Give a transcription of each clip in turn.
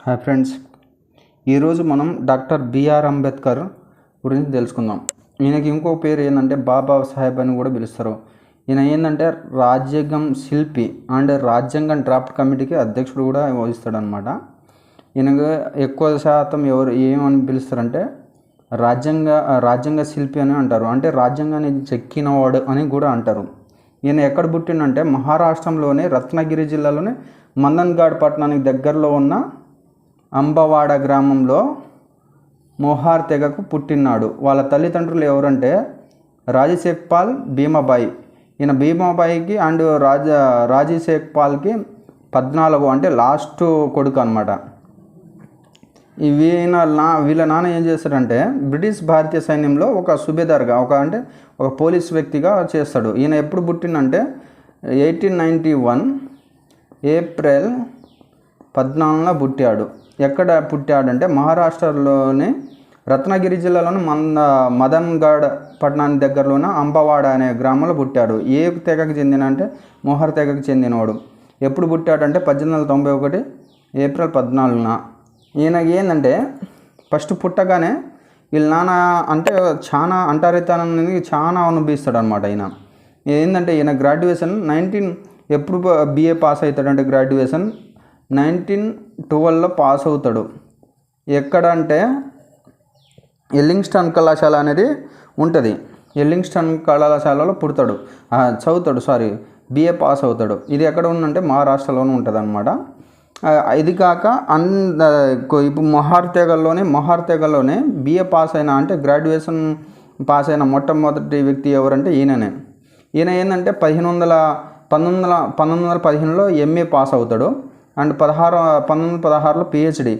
Hi friends, ఈరోజు మనం doctor BR Ambedkar గురించి తెలుసుకుందాం. ఈయనకి ఇంకో పేరు ఏంటంటే బాబా సాహెబ్ అని కూడా పిలుస్తారు. ఈయన ఏంటంటే రాజ్యాంగం శిల్పి అండ్ రాజ్యాంగం డ్రాఫ్ట్ కమిటీకి అధ్యక్షుడు కూడా వహిస్తాడనమాట. ఈయనకు ఎక్కువ శాతం ఎవరు ఏమని పిలుస్తారంటే రాజ్యాంగ శిల్పి అని అంటారు. అంటే రాజ్యాంగాన్ని చెక్కినవాడు అని కూడా అంటారు. ఈయన ఎక్కడ పుట్టిండంటే మహారాష్ట్రంలోని రత్నగిరి జిల్లాలోని మందన్ఘాట్ పట్టణానికి దగ్గరలో ఉన్న అంబవాడ గ్రామంలో మొహార్ తెగకు పుట్టినాడు. వాళ్ళ తల్లిదండ్రులు ఎవరంటే రాజశేఖపాల్, భీమాబాయి. ఈయన భీమాబాయికి అండ్ రాజశేఖపాల్కి 14 అంటే లాస్ట్ కొడుకు అనమాట. వీళ్ళ నాన్న ఏం చేస్తాడంటే బ్రిటిష్ భారతీయ సైన్యంలో ఒక సుబేదార్గా ఒక పోలీస్ వ్యక్తిగా చేస్తాడు. ఈయన ఎప్పుడు పుట్టిందంటే 1891 ఏప్రిల్ 14 పుట్టాడు. ఎక్కడ పుట్టాడంటే మహారాష్ట్రలోని రత్నగిరి జిల్లాలోని మదన్ఘాట్ పట్టణానికి దగ్గరలోనే అంబవాడ అనే గ్రామంలో పుట్టాడు. ఏ తెగకు చెందిన అంటే మొహర్ తెగకు చెందినవాడు. ఎప్పుడు పుట్టాడంటే 1891 ఏప్రిల్ 14. ఈయనకి ఏంటంటే ఫస్ట్ పుట్టగానే వీళ్ళ నాన్న అంటే చాలా అంటారితనాన్ని చాలా అనుభవిస్తాడు అనమాట. ఈయన గ్రాడ్యుయేషన్ ఎప్పుడు బిఏ పాస్ అవుతాడంటే గ్రాడ్యుయేషన్ 1912లో పాస్ అవుతాడు. ఎక్కడంటే ఎల్లింగ్స్టన్ కళాశాల అనేది ఉంటుంది. ఎల్లింగ్స్టన్ కళాశాలలో చదువుతాడు. బిఏ పాస్ అవుతాడు. ఇది ఎక్కడ ఉందంటే మహారాష్ట్రలోనే ఉంటుంది అనమాట. ఇది కాక ఇప్పుడు మొహార్ తెగలోనే బిఏ పాస్ అయిన అంటే గ్రాడ్యుయేషన్ పాస్ అయిన మొట్టమొదటి వ్యక్తి ఎవరంటే ఈయననే. ఈయన ఏంటంటే 1915లో ఎంఏ పాస్ అవుతాడు అండ్ 1916లో పిహెచ్డి.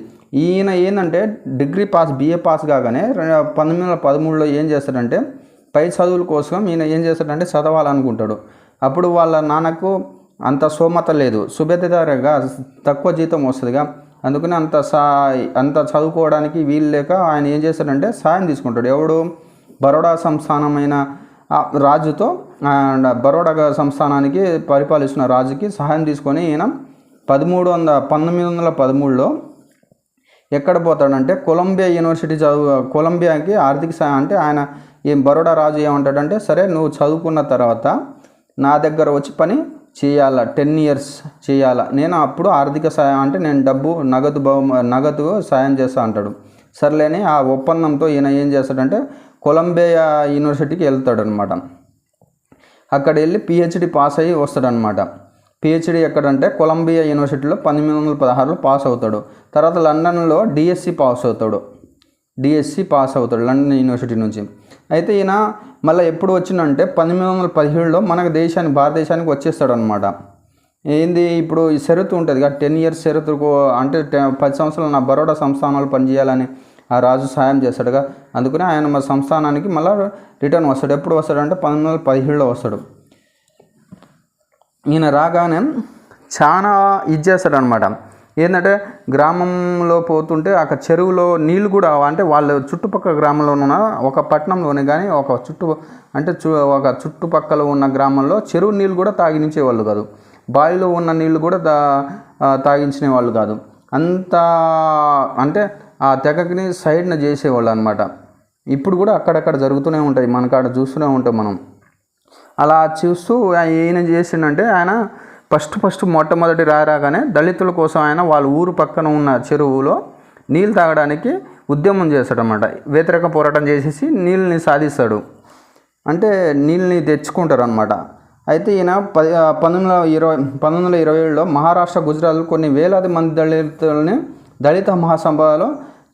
ఈయన ఏంటంటే డిగ్రీ పాస్ బిఏ పాస్ కాగానే 1913లో ఏం చేస్తాడంటే పై చదువుల కోసం ఈయన ఏం చేస్తాడంటే చదవాలనుకుంటాడు. అప్పుడు వాళ్ళ నాన్నకు అంత స్తోమత లేదు, సుబేదారుగా తక్కువ జీతం వస్తుందిగా, అందుకని అంత చదువుకోవడానికి వీలు లేక ఆయన ఏం చేస్తాడంటే సాయం తీసుకుంటాడు. ఎవడు బరోడా సంస్థానమైన రాజుతో బరోడా సంస్థానానికి పరిపాలిస్తున్న రాజుకి సహాయం తీసుకొని ఈయన 1913లో ఎక్కడ పోతాడంటే కొలంబియాకి ఆర్థిక సహాయం అంటే ఆయన బరోడా రాజు ఏమంటాడంటే సరే నువ్వు చదువుకున్న తర్వాత నా దగ్గర వచ్చి పని చేయాలా, 10 years చేయాలా, నేను అప్పుడు ఆర్థిక సహాయం అంటే నేను నగదు సాయం చేస్తా అంటాడు. సర్లేని ఆ ఒప్పందంతో ఈయన ఏం చేస్తాడంటే కొలంబియా యూనివర్సిటీకి వెళ్తాడు అనమాట. అక్కడ వెళ్ళి పిహెచ్డి పాస్ అయ్యి వస్తాడనమాట. పిహెచ్డి ఎక్కడంటే కొలంబియా యూనివర్సిటీలో 1916లో పాస్ అవుతాడు. తర్వాత లండన్లో డిఎస్సి పాస్ అవుతాడు లండన్ యూనివర్సిటీ నుంచి. అయితే ఈయన మళ్ళీ ఎప్పుడు వచ్చిందంటే 1917లో భారతదేశానికి వచ్చేస్తాడు అనమాట. ఏంది ఇప్పుడు ఈ షరతు ఉంటుంది కదా, 10 years షరతుకు అంటే 10 సంవత్సరాలు నా బరోడా సంస్థానాలు పనిచేయాలని ఆ రాజు సాయం చేస్తాడుగా, అందుకని ఆయన మా సంస్థానానికి మళ్ళీ రిటర్న్ వస్తాడు. ఎప్పుడు వస్తాడంటే 1917లో వస్తాడు. ఈయన రాగానే చాలా చేస్తాడనమాట. ఏంటంటే గ్రామంలో పోతుంటే అక్కడ చెరువులో నీళ్ళు కూడా అంటే వాళ్ళ చుట్టుపక్కల గ్రామంలో ఉన్న ఒక పట్టణంలోనే కానీ ఒక చుట్టుపక్కల ఉన్న గ్రామంలో చెరువు నీళ్ళు కూడా తాగించేవాళ్ళు కాదు, బావిలో ఉన్న నీళ్ళు కూడా తాగించిన వాళ్ళు కాదు. అంత అంటే ఆ తెగని సైడ్న చేసేవాళ్ళు అనమాట. ఇప్పుడు కూడా అక్కడక్కడ జరుగుతూనే ఉంటాయి, మనకాడ చూస్తూనే ఉంటాం మనం. అలా చూస్తూ ఈయన చేసిండంటే ఆయన ఫస్ట్ మొట్టమొదటి రాగానే దళితుల కోసం ఆయన వాళ్ళ ఊరు పక్కన ఉన్న చెరువులో నీళ్ళు తాగడానికి ఉద్యమం చేస్తాడనమాట. వ్యతిరేక పోరాటం చేసేసి నీళ్ళని సాధిస్తాడు, అంటే నీళ్ళని తెచ్చుకుంటారు అనమాట. అయితే ఈయన 1927లో మహారాష్ట్ర, గుజరాత్లో కొన్ని వేలాది మంది దళిత మహాసభలో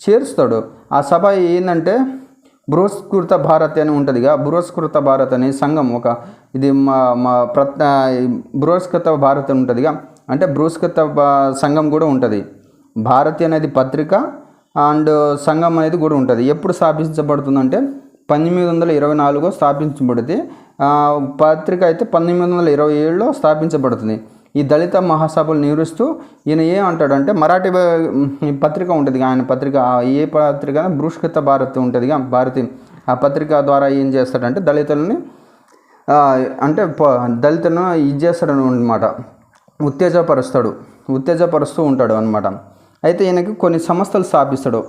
చేరుస్తాడు. ఆ సభ ఏంటంటే బృహస్కృత భారత్ అని ఉంటుందిగా, బృహస్కృత భారత్ అనే సంఘం బృహస్కృత భారత్ అని ఉంటుందిగా, అంటే బృహస్కృత సంఘం కూడా ఉంటుంది. భారతి అనేది పత్రిక అండ్ సంఘం అనేది కూడా ఉంటుంది. ఎప్పుడు స్థాపించబడుతుందంటే 1824లో స్థాపించబడుతుంది. పత్రిక అయితే 1927లో స్థాపించబడుతుంది. ఈ దళిత మహాసభలు నిర్వహిస్తూ ఈయన ఏమంటాడంటే మరాఠీ పత్రిక ఉంటుంది, ఆయన పత్రిక ఏ పత్రిక బృహస్కృత భారత్ ఉంటుందిగా భారతి. ఆ పత్రిక ద్వారా ఏం చేస్తాడంటే దళితులను చేస్తాడు అనమాట, ఉత్తేజపరుస్తూ ఉంటాడు అనమాట. అయితే ఈయనకి కొన్ని సంస్థలు స్థాపిస్తాడు.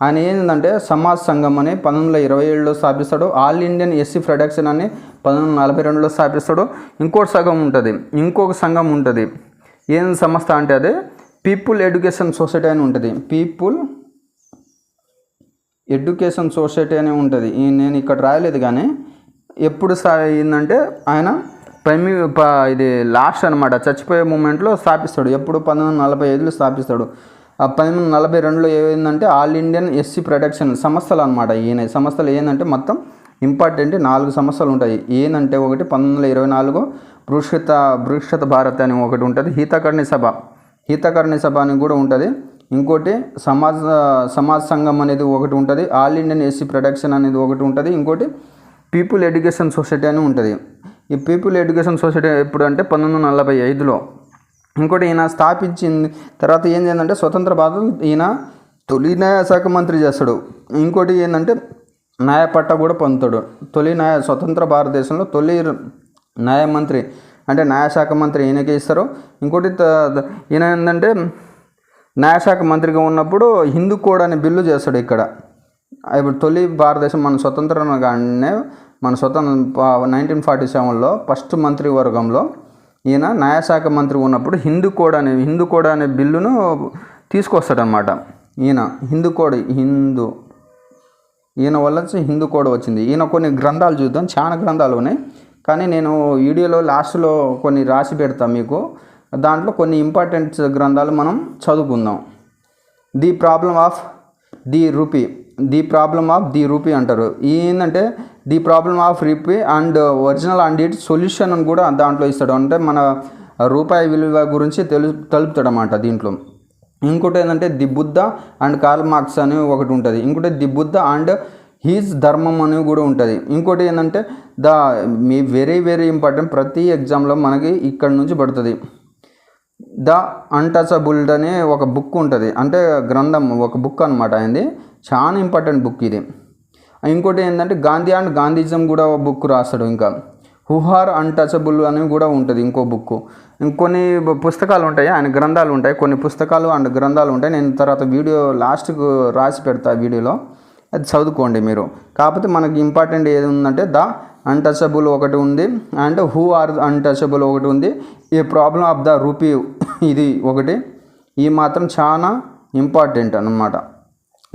ఆయన ఏంటంటే సమాజ్ సంఘం అని 1927లో స్థాపిస్తాడు. ఆల్ ఇండియన్ ఎస్సీ ఫెడరేషన్ అని 1942లో స్థాపిస్తాడు. ఇంకొక సంఘం ఉంటుంది. ఏం సంస్థ అంటే అదే పీపుల్ ఎడ్యుకేషన్ సొసైటీ అని ఉంటుంది. పీపుల్ ఎడ్యుకేషన్ సొసైటీ అని ఉంటుంది. నేను ఇక్కడ రాయలేదు కానీ ఎప్పుడు ఏంటంటే ఆయన ఇది లాస్ట్ అనమాట, చచ్చిపోయే మూమెంట్లో స్థాపిస్తాడు. ఎప్పుడు 1945లో స్థాపిస్తాడు. 1942లో ఏమైందంటే ఆల్ ఇండియన్ ఎస్సీ ప్రొటెక్షన్ సంస్థలు అనమాట. ఈయన సంస్థలు ఏంటంటే మొత్తం ఇంపార్టెంట్ 4 సంస్థలు ఉంటాయి. ఏంటంటే ఒకటి 1924 బృహత్ భారత్ అని ఒకటి ఉంటుంది. హితకర్ణి సభ అని కూడా ఉంటుంది. ఇంకోటి సమాజ్ సంఘం అనేది ఒకటి ఉంటుంది. ఆల్ ఇండియన్ ఎస్సీ ప్రొటెక్షన్ అనేది ఒకటి ఉంటుంది. ఇంకోటి పీపుల్ ఎడ్యుకేషన్ సొసైటీ అని ఉంటుంది. ఈ పీపుల్ ఎడ్యుకేషన్ సొసైటీ ఎప్పుడు అంటే 1945లో. ఇంకోటి ఈయన స్థాపించింది తర్వాత ఏం చేయాలంటే స్వతంత్ర భారతం ఈయన తొలి న్యాయశాఖ మంత్రి చేస్తాడు. ఇంకోటి ఏంటంటే న్యాయపట్ట కూడా పొందుతాడు. స్వతంత్ర భారతదేశంలో తొలి న్యాయమంత్రి అంటే న్యాయశాఖ మంత్రి ఈయనకే ఇస్తారు. ఇంకోటి ఈయన ఏంటంటే న్యాయశాఖ మంత్రిగా ఉన్నప్పుడు హిందూ కోడ్ అనే బిల్లు చేస్తాడు. ఇక్కడ ఇప్పుడు తొలి భారతదేశం మన స్వతంత్రంగానే 1947లో ఫస్ట్ మంత్రివర్గంలో ఈయన న్యాయశాఖ మంత్రి ఉన్నప్పుడు హిందూ కోడ్ అనే బిల్లును తీసుకొస్తాడనమాట. ఈయన వల్ల హిందూ కోడ్ వచ్చింది. ఈయన కొన్ని గ్రంథాలు చూద్దాం, చాలా గ్రంథాలు ఉన్నాయి కానీ నేను వీడియోలో లాస్ట్లో కొన్ని రాసి పెడతాను మీకు. దాంట్లో కొన్ని ఇంపార్టెంట్ గ్రంథాలు మనం చదువుకుందాం. The problem of the rupee అంటారు. ఏంటంటే the problem of rupee and original and it solution అని కూడా దాంట్లో ఇస్తాడు. అంటే మన రూపాయి విలువ గురించి తెలుపుతాడు అన్నమాట దీంట్లో. ఇంకోటి ఏంటంటే the Buddha and Karl Marx అని ఒకటి ఉంటుంది. ఇంకోటి ది బుద్ధ అండ్ హీజ్ ధర్మం అని కూడా ఉంటుంది. ఇంకోటి ఏంటంటే వెరీ వెరీ ఇంపార్టెంట్, ప్రతి ఎగ్జామ్లో మనకి ఇక్కడ నుంచి పడుతుంది. ద అన్టచబుల్డ్ అనే ఒక బుక్ ఉంటుంది, అంటే గ్రంథం, ఒక బుక్ అనమాట. అయింది చాలా ఇంపార్టెంట్ బుక్ ఇది. ఇంకోటి ఏంటంటే గాంధీ అండ్ గాంధీజం కూడా ఒక బుక్ రాస్తాడు. ఇంకా హూ ఆర్ అన్టచబుల్ అని కూడా ఉంటుంది ఇంకో బుక్. ఇంకొన్ని పుస్తకాలు ఉంటాయి, ఆయన గ్రంథాలు ఉంటాయి, కొన్ని పుస్తకాలు అండ్ గ్రంథాలు ఉంటాయి. నేను తర్వాత వీడియో లాస్ట్కు రాసి పెడతా వీడియోలో, అది చదువుకోండి మీరు. కాకపోతే మనకి ఇంపార్టెంట్ ఏది ఉందంటే ద అన్టచబుల్ ఒకటి ఉంది అండ్ హూ ఆర్ అన్టచబుల్ ఒకటి ఉంది. ఈ ప్రాబ్లమ్ ఆఫ్ ద రూపీ ఇది ఒకటి, ఈ మాత్రం చాలా ఇంపార్టెంట్ అన్నమాట.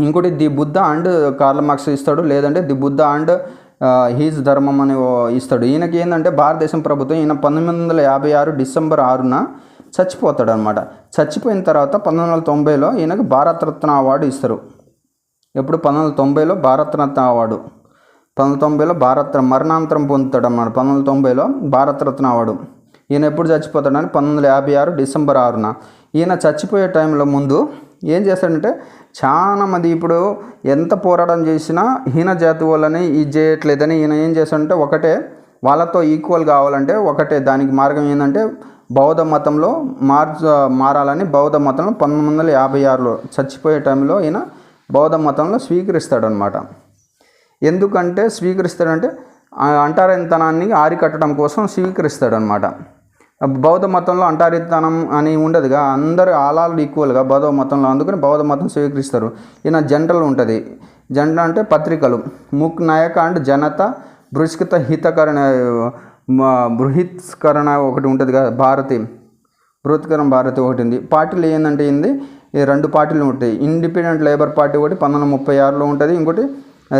ఇంకోటి the Buddha and Karl Marx ఇస్తాడు, లేదంటే ది బుద్ధ అండ్ హీజ్ ధర్మం అని ఇస్తాడు. ఈయనకి ఏంటంటే భారతదేశం ప్రభుత్వం ఈయన 1956 డిసెంబర్ 6న చచ్చిపోతాడు అనమాట. చచ్చిపోయిన తర్వాత 1990లో ఈయనకు భారతరత్న అవార్డు ఇస్తారు. ఎప్పుడు 1990లో భారతరత్న అవార్డు, 1990లో మరణాంతరం పొందుతాడు అన్నమాట. 1990లో భారతరత్న అవార్డు. ఈయన ఎప్పుడు చచ్చిపోతాడని 1956 డిసెంబర్ 6న. ఈయన చచ్చిపోయే టైంలో ముందు ఏం చేస్తాడంటే చాలా మంది ఇప్పుడు ఎంత పోరాటం చేసినా హీన జాతి వాళ్ళని ఇది చేయట్లేదని ఈయన ఏం చేస్తాడంటే ఒకటే వాళ్ళతో ఈక్వల్ కావాలంటే ఒకటే దానికి మార్గం ఏంటంటే బౌద్ధ మతంలో మారాలని బౌద్ధ మతంలో 1956లో చచ్చిపోయే టైంలో ఈయన బౌద్ధ మతంలో స్వీకరిస్తాడనమాట. ఎందుకంటే స్వీకరిస్తాడంటే అంటారితనాన్ని ఆరికట్టడం కోసం స్వీకరిస్తాడనమాట. బౌద్ధ మతంలో అంటారితనం అని ఉండదుగా, అందరూ ఆలాలు ఈక్వల్గా బౌద్ధ మతంలో, అందుకని బౌద్ధ మతం స్వీకరిస్తారు. ఈయన జనరల్ ఉంటుంది. జనరల్ అంటే పత్రికలు ముక్ నాయక అండ్ జనత బృహిత్కరణ ఒకటి ఉంటుంది కదా, బృహత్కరణ భారతి ఒకటి ఉంది. పార్టీలు ఏంటంటే ఈ 2 పార్టీలు ఉంటాయి. ఇండిపెండెంట్ లేబర్ పార్టీ ఒకటి 1936లో ఉంటుంది, ఇంకోటి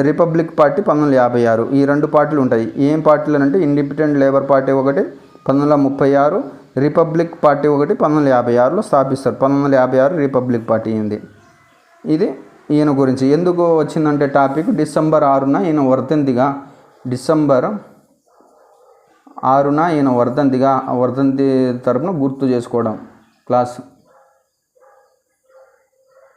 రిపబ్లిక్ పార్టీ 1956. ఈ 2 పార్టీలు ఉంటాయి. ఏం పార్టీలు అంటే ఇండిపెండెంట్ లేబర్ పార్టీ ఒకటి 1936, రిపబ్లిక్ పార్టీ ఒకటి 1956లో స్థాపిస్తారు. 1956 రిపబ్లిక్ పార్టీ అయింది. ఇది ఈయన గురించి ఎందుకు వచ్చిందంటే టాపిక్ డిసెంబర్ 6న ఈయన వర్ధంతి తరపున గుర్తు చేసుకోవడం క్లాస్.